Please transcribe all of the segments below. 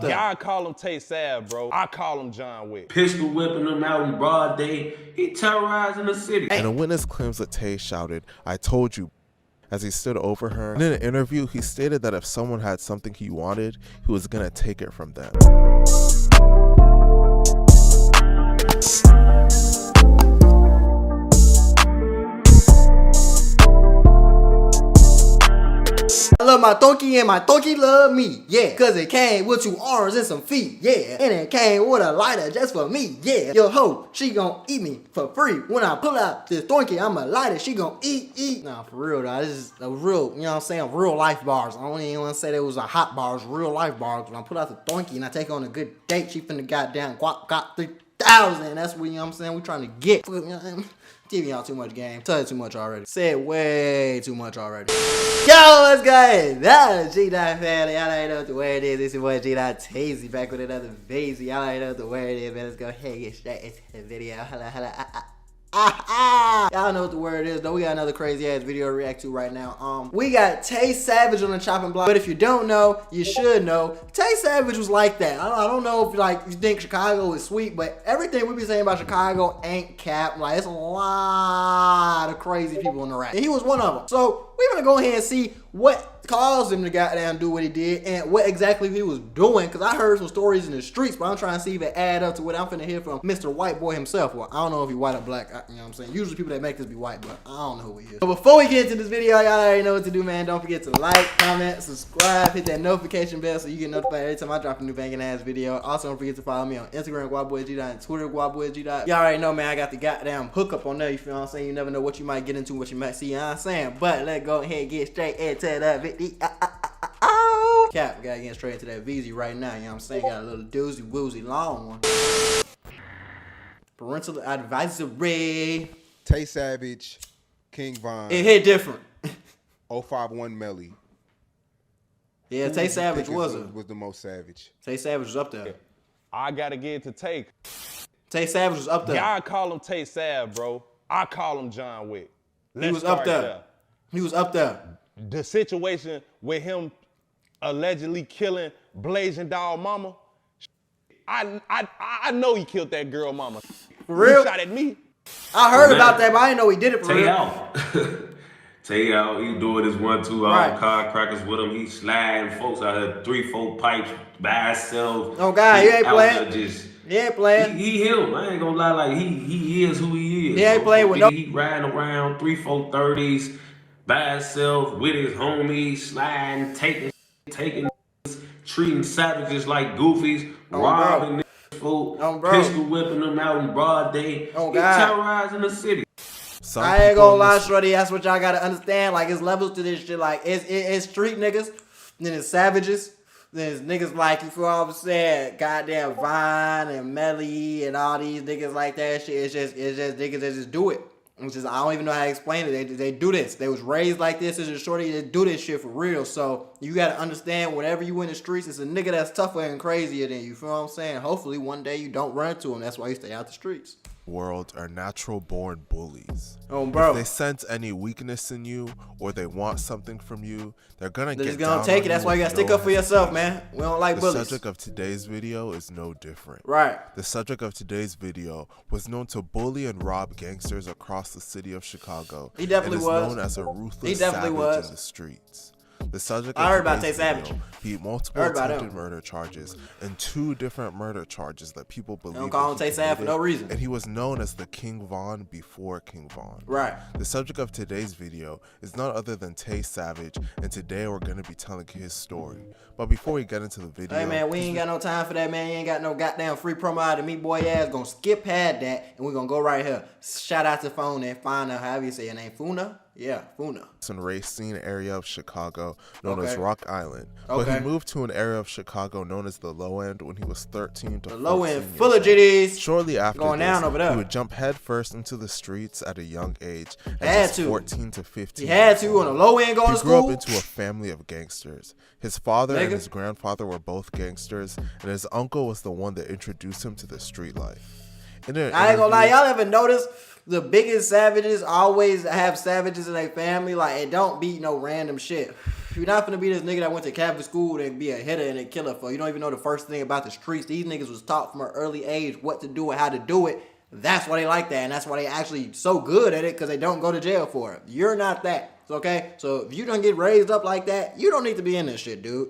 Y'all call him Tay Sav, bro. I call him John Wick. Pistol whipping him out in broad day. He terrorizing the city. And a witness claims that Tay shouted, "I told you," as he stood over her. And in an interview, he stated that if someone had something he wanted, he was gonna take it from them. I love my donkey and my donkey love me, yeah. Cause it came with 2 arms and some feet, yeah. And it came with a lighter just for me, yeah. Yo ho, she gon' eat me for free. When I pull out this donkey, I'ma light it, she gon' eat. Nah, for real though, this is a real, you know what I'm saying, real life bars. I don't even wanna say that it was a hot bars, real life bars. When I pull out the donkey and I take her on a good date, she finna goddamn got 3,000. That's what, you know what I'm saying, we trying to get. Giving y'all too much game. Tell you too much already. Said way too much already. Yo, what's good? That is G-Dot family. Y'all already know what the word is. It's your boy G-Dot Tazy back with another video. Y'all already know what the word is, man. Let's go ahead and get straight into the video. Y'all know what the word is, though. We got another crazy ass video to react to right now. We got Tay Savage on the chopping block. But if you don't know, you should know. Tay Savage was like that. I don't know if like you think Chicago is sweet, but everything we be saying about Chicago ain't cap. Like, it's a lot of crazy people in the rap. And he was one of them. So we're gonna go ahead and see what caused him to goddamn do what he did and what exactly he was doing. Cause I heard some stories in the streets, but I'm trying to see if it add up to what I'm finna hear from Mr. White Boy himself. Well, I don't know if he white or black. You know what I'm saying? Usually people that make this be white, but I don't know who he is. So before we get into this video, y'all already know what to do, man. Don't forget to like, comment, subscribe, hit that notification bell so you get notified every time I drop a new banging ass video. Also, don't forget to follow me on Instagram, GuaboyG, and Twitter, GuaboyG. Y'all already know, man, I got the goddamn hookup on there. You feel what I'm saying? You never know what you might get into, what you might see. You know what I'm saying? But let's go ahead and get straight into the video. Cap, gotta get straight into that VZ right now. You know what I'm saying? Got a little doozy woozy long one. Parental advisory. Tay Savage, King Von, It hit different. 051 Melly. Yeah, Tay Savage was the most savage. Tay Savage was up there. I gotta get to Tay. Tay Savage was up there. Y'all call him Tay Sav, bro. I call him John Wick. He was up there. He was up there. The situation with him allegedly killing Blazing Dog Mama, I know he killed that girl mama. For real? He shot at me. I heard about that, but I didn't know he did it for Tay real. out. Tay out. He doing his 1-2 Right. car crackers with him. He sliding folks out here 3-4 pipes by himself. Oh God, he ain't out playing. there just, He ain't playing. he him. I ain't gonna lie, like he is who he is. He ain't playing with no. He riding around 3-4 30s by himself with his homies, sliding, taking, treating savages like goofies, robbing folk, pistol whipping them out in broad day. Oh, he God. terrorizing the city. I ain't gonna lie, shorty. That's what y'all gotta understand. Like, it's levels to this shit. Like, it's street niggas, then it's savages, then it's niggas like, you feel what I'm saying? Goddamn Vine and Melly and all these niggas like that shit. It's just niggas that just do it. It's just, I don't even know how to explain it. They do this. They was raised like this. It's just shorty that do this shit for real. So you gotta understand, whenever you in the streets, it's a nigga that's tougher and crazier than you. Feel what I'm saying? Hopefully one day you don't run into him. That's why you stay out the streets. World are natural born bullies. Oh, bro. If they sense any weakness in you or they want something from you, they're just gonna take it. That's why you gotta stick up for yourself, man. We don't like bullies. The subject of today's video is no different. Right. The subject of today's video was known to bully and rob gangsters across the city of Chicago. He definitely was. Known as a ruthless He definitely savage was. in the streets. The subject I heard of about today's Tay Savage. video beat multiple attempted murder charges and 2 different murder charges that people believe Don't call him Tay Savage for no reason. And he was known as the King Von before King Von. Right. The subject of today's video is none other than Tay Savage, and today we're going to be telling his story. But before we get into the video... Hey, man, we ain't got no time for that, man. You ain't got no goddamn free promo out of me, boy ass. Gonna skip past that, and we're gonna go right here. Shout out to Phone and find out however you say your name. Funa? Yeah, Funa. It's in Racine area of Chicago known as Rock Island. But Okay. he moved to an area of Chicago known as the Low End when he was 13 to 14 The low end years full of old. GDs. Shortly after Going this, down over there. he would jump headfirst into the streets at a young age at Had just to. 14 to 15. He had to on the low end going He to grew school. up into a family of gangsters. His father and Nigga. his grandfather were both gangsters, and his uncle was the one that introduced him to the street life. In an I ain't gonna lie, interview- y'all ever notice the biggest savages always have savages in their family? Like, it don't beat no random shit. You're not gonna be this nigga that went to Catholic school and be a hitter and a killer for. You don't even know the first thing about the streets. These niggas was taught from an early age what to do and how to do it. That's why they like that, and that's why they actually so good at it, because they don't go to jail for it. You're not that, okay? So if you don't get raised up like that, you don't need to be in this shit, dude.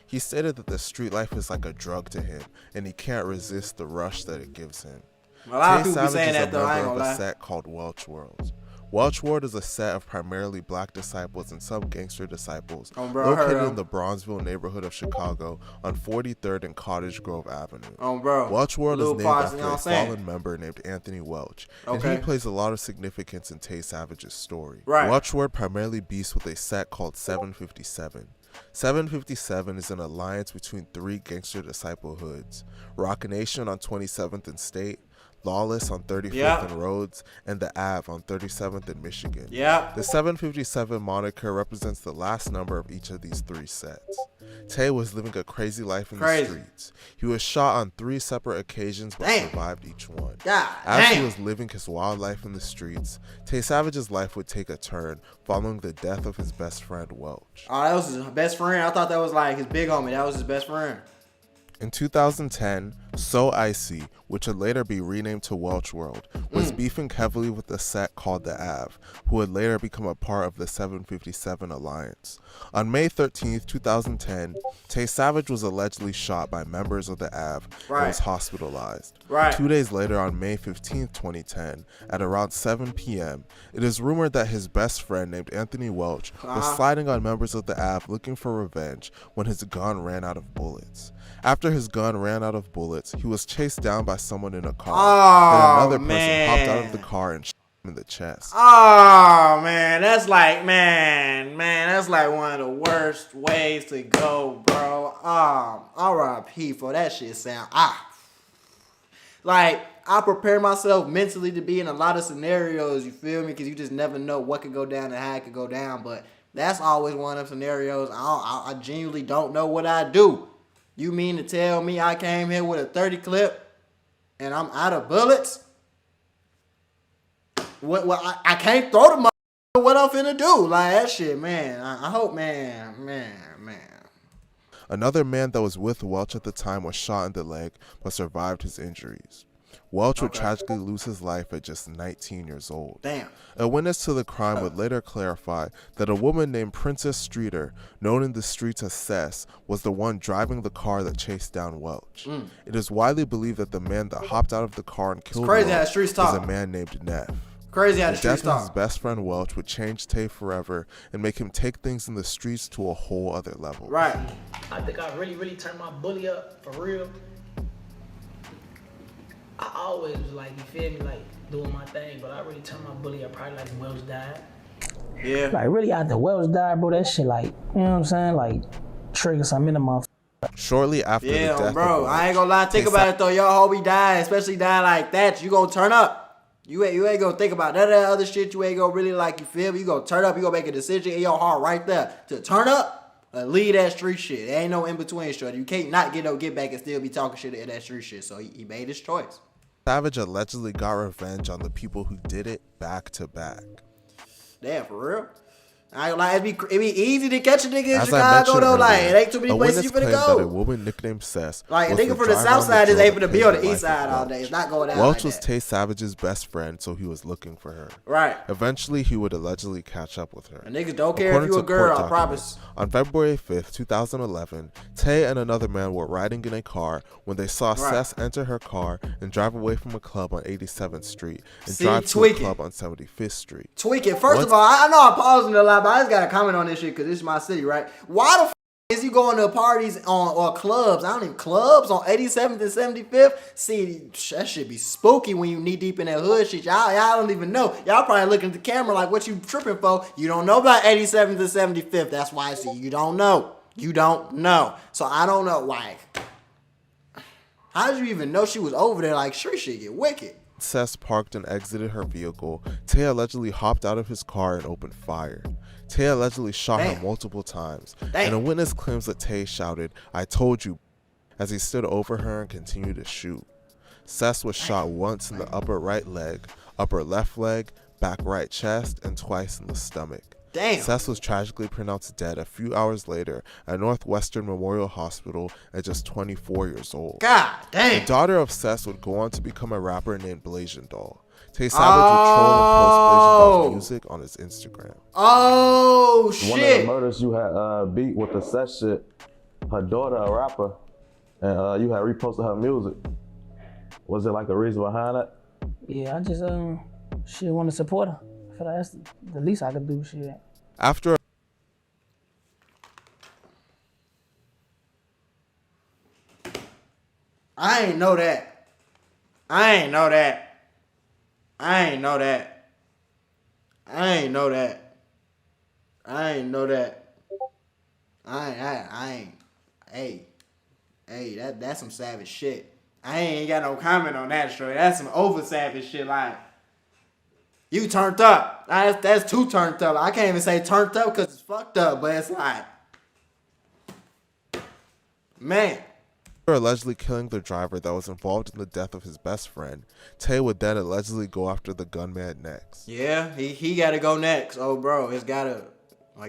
He stated that the street life is like a drug to him, and he can't resist the rush that it gives him. A lot of Tay people be Savage saying is that a though, I ain't member of gonna a lie. set called Welch World. Welch World is a set of primarily black disciples and some gangster disciples Bro, I heard located him. in the Bronzeville neighborhood of Chicago on 43rd and Cottage Grove Avenue. Bro. Welch World is Lil named Pops, after you know a what I'm saying? fallen member named Anthony Welch, and Okay. he plays a lot of significance in Tay Savage's story. Right. Welch World primarily beasts with a set called 757. 757 is an alliance between three gangster disciple hoods: Rock Nation on 27th and State, Lawless on 35th Yeah. and Rhodes, and the Ave on 37th and Michigan. Yeah. The 757 moniker represents the last number of each of these three sets. Tay was living a crazy life in Crazy. the streets. He was shot on 3 separate occasions but Damn. survived each one. God As he damn. was living his wild life in the streets, Tay Savage's life would take a turn following the death of his best friend Welch. Oh, that was his best friend. I thought that was like his big homie. That was his best friend. In 2010, So Icy, which would later be renamed to Welch World, was beefing heavily with the set called the Ave, who would later become a part of the 757 alliance. On May 13th, 2010, Tay Savage was allegedly shot by members of the Ave Right. and was hospitalized. Right. 2 days later, on May 15th, 2010, at around 7 p.m., it is rumored that his best friend named Anthony Welch was sliding on members of the Ave looking for revenge when his gun ran out of bullets. After his gun ran out of bullets, he was chased down by someone in a car. Oh, Then another person hopped out of man. the car and shot him in the chest. Oh man, that's like that's like one of the worst ways to go, bro. R.I.P. for that shit sound like I prepare myself mentally to be in a lot of scenarios, you feel me? Because you just never know what could go down and how it could go down. But that's always one of them scenarios. I genuinely don't know what I do. You mean to tell me I came here with a 30 clip and I'm out of bullets? What I can't throw the motherfucker. What I'm finna do? Like that shit, man. I hope, man. Another man that was with Welch at the time was shot in the leg but survived his injuries. Welch would tragically lose his life at just 19 years old. Damn. A witness to the crime would later clarify that a woman named Princess Streeter, known in the streets as Cess, was the one driving the car that chased down Welch. It is widely believed that the man that hopped out of the car and killed crazy how Welch the streets is talk. a man named Neff. Crazy how The the streets death of his talk. best friend Welch would change Tay forever and make him take things in the streets to a whole other level. Right. I think I really turned my bully up for real. I always was like, you feel me, like doing my thing, but I really turned my bully up probably like when Welch died. Yeah. Like really after Welch died, bro, that shit like, you know what I'm saying? Like trigger something in the motherfucker. Shortly after the Yeah, death bro. of Welch, I ain't gonna lie. Think Tay about it though. Y'all hope he die, especially die like that. You gonna turn up. You ain't gonna think about none of that other shit. You ain't gonna really like, you feel me? You gonna turn up. You gonna make a decision in your heart right there to turn up. Leave that street shit. There ain't no in between shit. You can't not get no get back and still be talking shit in that street shit. So he made his choice. Savage allegedly got revenge on the people who did it back to back. Damn, for real. I ain't gonna lie, it be easy to catch a nigga in As I Chicago mentioned though. Like earlier, it ain't too many a places you witness finna claimed that a go. woman nicknamed Cess Like a was nigga from the driver south on side is drug able to that be paid on the the east life of side all Welch. day. It's not going down Welch like was that. Tay Savage's best friend, so he was looking for her. Right. Eventually, he would allegedly catch up with her. And niggas don't care According if you a to girl, court I promise. documents, on February 5th, 2011, Tay and another man were riding in a car when they saw Right. Cess enter her car and drive away from a club on 87th Street and See, drive to tweaking. a club on 75th Street. Tweaking. First Once- of all, I know I'm pausing a lot, but I just gotta comment on this shit because this is my city, right? Why the f is you going to parties on or clubs? I don't even clubs on 87th and 75th. See, that shit be spooky when you knee deep in that hood shit. Y'all don't even know. Y'all probably looking at the camera like, what you tripping for? You don't know about 87th and 75th. That's why I see you don't know. You don't know. So I don't know. Like, how did you even know she was over there? Like, street shit get wicked. Cess parked and exited her vehicle. Tay allegedly hopped out of his car and opened fire. Tay allegedly shot her Damn. multiple times, Damn. and a witness claims that Tay shouted, "I told you," as he stood over her and continued to shoot. Cess was shot once in the upper right leg, upper left leg, back right chest, and twice in the stomach. Damn. Sess was tragically pronounced dead a few hours later at Northwestern Memorial Hospital at just 24 years old. God damn. The daughter of Sess would go on to become a rapper named Blasian Doll. Tay Savage would troll and post Blasian Doll's music on his Instagram. Oh, One of the shit. murders you had beat with the Sess shit, her daughter a rapper, and you had reposted her music. Was it like a reason behind that? Yeah, I just shit want to support her. I feel like that's the least I could do. Shit. After I ain't know that. I ain't know that. I ain't know that. I ain't know that. I ain't know that. I ain't. Hey, that's some savage shit. I ain't got no comment on that, straight. That's some over savage shit. Like, you turned up. That's too turned up. I can't even say turned up because it's fucked up, but it's like, man. allegedly killing the driver that was involved in the death of his best friend, Tay would then allegedly go after the gunman next. Yeah, he got to go next. Oh, bro, I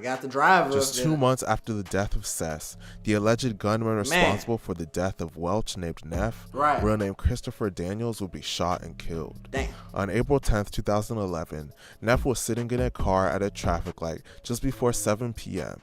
got the driver. Just 2 months after the death of Sess, the alleged gunman responsible for the death of Welch named Neff, Right. real name Christopher Daniels, would be shot and killed. Damn. On April 10th, 2011, Neff was sitting in a car at a traffic light just before 7 p.m.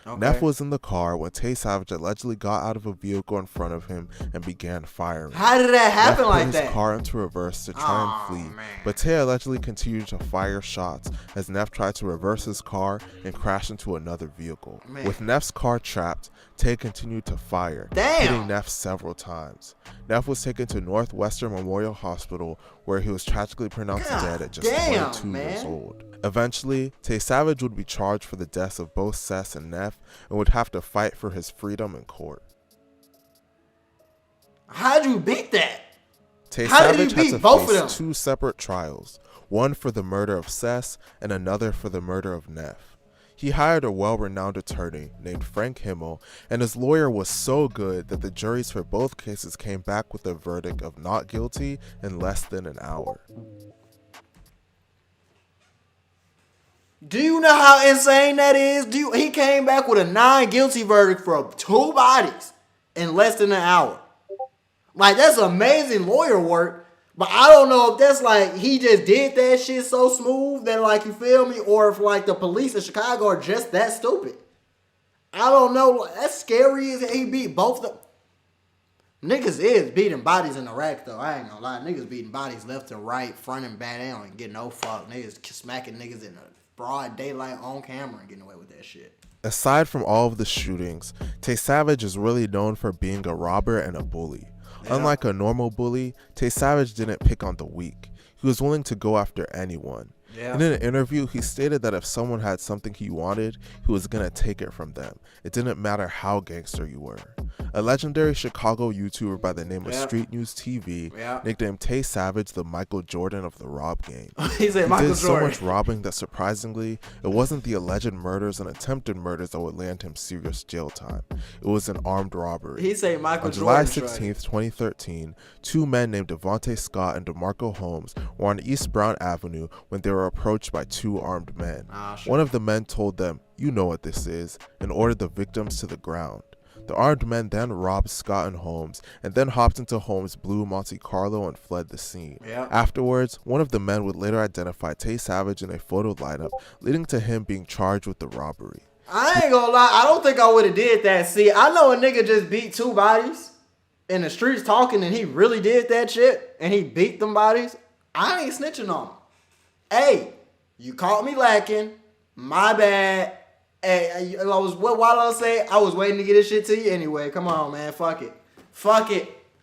Okay. Neff was in the car when Tay Savage allegedly got out of a vehicle in front of him and began firing. How did that happen Neff like put that? his car into reverse to try Aw, and flee, man. but Tay allegedly continued to fire shots as Neff tried to reverse his car and crash into another vehicle. Man. With Neff's car trapped, Tay continued to fire, Damn. hitting Neff several times. Neff was taken to Northwestern Memorial Hospital, where he was tragically pronounced God dead at just damn, 22 man. years old. Eventually, Tay Savage would be charged for the deaths of both Sess and Neff and would have to fight for his freedom in court. How'd you beat that? Tay How did he Savage had beat to both of them? face 2 separate trials, one for the murder of Sess and another for the murder of Neff. He hired a well-renowned attorney named Frank Himmel, and his lawyer was so good that the juries for both cases came back with a verdict of not guilty in less than an hour. Do you know how insane that is? He came back with a non-guilty verdict for 2 bodies in less than an hour. Like, that's amazing lawyer work. But I don't know if that's like he just did that shit so smooth that, like, you feel me, or if like the police in Chicago are just that stupid. I don't know. Like, that's scary as he beat both of them. Niggas is beating bodies in Iraq though. I ain't gonna lie. Niggas beating bodies left and right, front and back. They don't get no fuck. Niggas smacking niggas in the broad daylight on camera and getting away with that shit. Aside from all of the shootings, Tay Savage is really known for being a robber and a bully. Unlike a normal bully, Tay Savage didn't pick on the weak. He was willing to go after anyone. Yeah. In an interview, he stated that if someone had something he wanted, he was gonna take it from them. It didn't matter how gangster you were. A legendary Chicago YouTuber by the name of Yeah. Street News TV Yeah. nicknamed Tay Savage the Michael Jordan of the rob game. He said He Michael did so Jordan. much robbing that surprisingly, it wasn't the alleged murders and attempted murders that would land him serious jail time. It was an armed robbery. He said Michael On July Jordan. 16th, 2013, 2 men named Devontae Scott and DeMarco Holmes were on East Brown Avenue when they were approached by 2 armed men. shit. One of the men told them, "You know what this is," and ordered the victims to the ground. The armed men then robbed Scott and Holmes, and then hopped into Holmes' blue Monte Carlo and fled the scene. Yeah. Afterwards, one of the men would later identify Tay Savage in a photo lineup, leading to him being charged with the robbery. I ain't gonna lie. I don't think I would have did that. See, I know a nigga just beat 2 bodies in the streets talking, and he really did that shit, and he beat them bodies. I ain't snitching on him. Hey, you caught me lacking. My bad. Hey, I was waiting to get this shit to you anyway. Come on, man. Fuck it.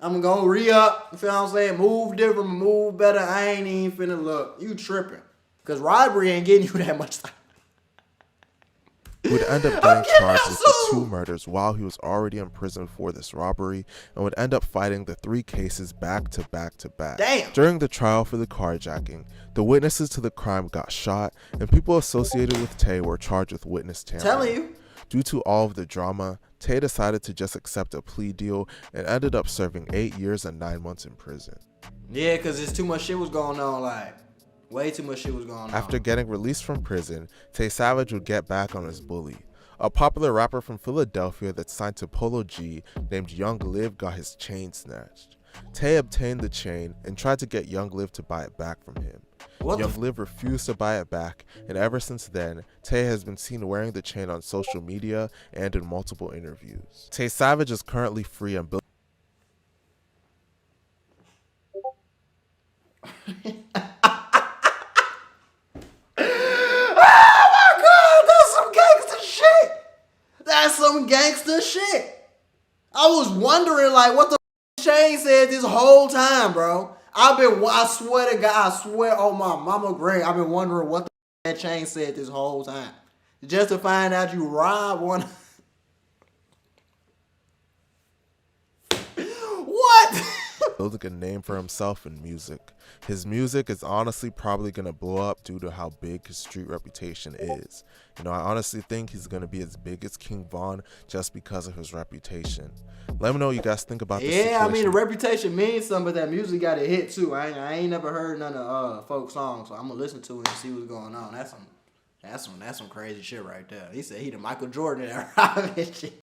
I'm gonna re-up. You feel what I'm saying? Move different, move better. I ain't even finna look. You tripping. Cause robbery ain't getting you that much time. He would end up getting charged with the 2 murders while he was already in prison for this robbery, and would end up fighting the 3 cases back to back to back. Damn. During the trial for the carjacking, the witnesses to the crime got shot, and people associated with Tay were charged with witness tampering. Telling you. Due to all of the drama, Tay decided to just accept a plea deal and ended up serving 8 years and 9 months in prison. Yeah, cause there's too much shit was going on. Like, Way too much shit was going on. After getting released from prison, Tay Savage would get back on his bully. A popular rapper from Philadelphia that signed to Polo G named Young Liv got his chain snatched. Tay obtained the chain and tried to get Young Liv to buy it back from him. Young Liv refused to buy it back, and ever since then, Tay has been seen wearing the chain on social media and in multiple interviews. Tay Savage is currently free and building. That's some gangster shit. I was wondering, like, what the Shane said this whole time, bro. I swear to God, I swear on my mama grave, I've been wondering what the that Shane said this whole time. Just to find out you robbed one. What? Building a name for himself in music. His music is honestly probably going to blow up due to how big his street reputation is. You know, I honestly think he's going to be as big as King Von just because of his reputation. Let me know what you guys think about this situation. I mean, the reputation means something, but that music got a hit too. I ain't never heard none of folk songs, so I'm gonna listen to it and see what's going on. That's some crazy shit right there. He said he the Michael Jordan of that shit.